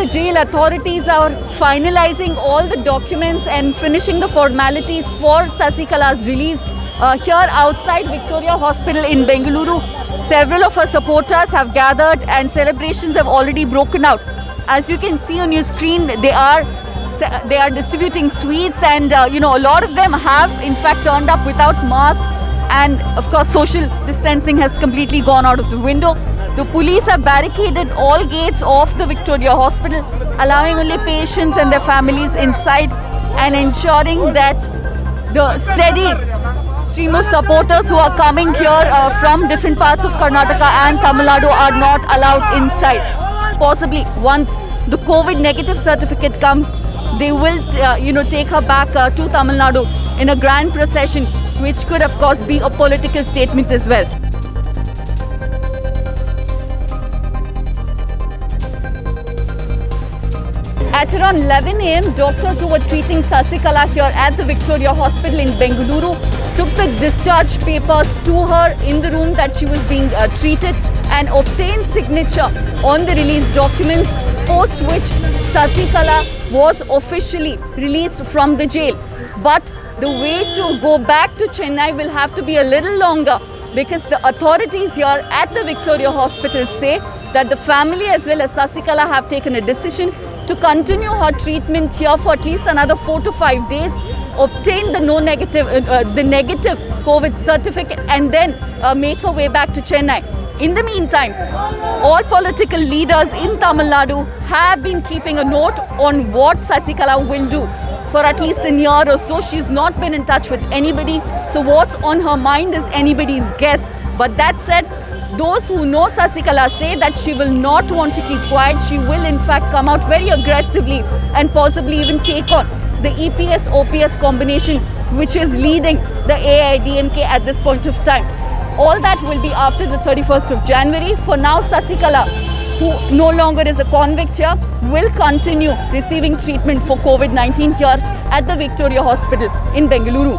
the jail authorities are finalizing all the documents and finishing the formalities for Sasikala's release. Here outside Victoria Hospital in Bengaluru, several of her supporters have gathered and celebrations have already broken out. As you can see on your screen, they are distributing sweets, and a lot of them have in fact turned up without masks, and of course social distancing has completely gone out of the window. The police have barricaded all gates of the Victoria Hospital, allowing only patients and their families inside, and ensuring that the steady stream of supporters who are coming here from different parts of Karnataka and Tamil Nadu are not allowed inside. Possibly once the COVID negative certificate comes, they will take her back to Tamil Nadu in a grand procession, which could of course be a political statement as well. At around 11 a.m., doctors who were treating Sasikala here at the Victoria Hospital in Bengaluru took the discharge papers to her in the room that she was being treated and obtained signature on the release documents, post which Sasikala was officially released from the jail. But the way to go back to Chennai will have to be a little longer, because the authorities here at the Victoria Hospital say that the family as well as Sasikala have taken a decision to continue her treatment here for at least another 4 to 5 days, obtain the negative COVID certificate, and then make her way back to Chennai. In the meantime, all political leaders in Tamil Nadu have been keeping a note on what Sasikala will do. For at least a year or so, she's not been in touch with anybody. So what's on her mind is anybody's guess. But that said, those who know Sasikala say that she will not want to keep quiet. She will in fact come out very aggressively and possibly even take on the EPS-OPS combination, which is leading the AIADMK at this point of time. All that will be after the 31st of January. For now, Sasikala, who no longer is a convict here, will continue receiving treatment for COVID-19 here at the Victoria Hospital in Bengaluru.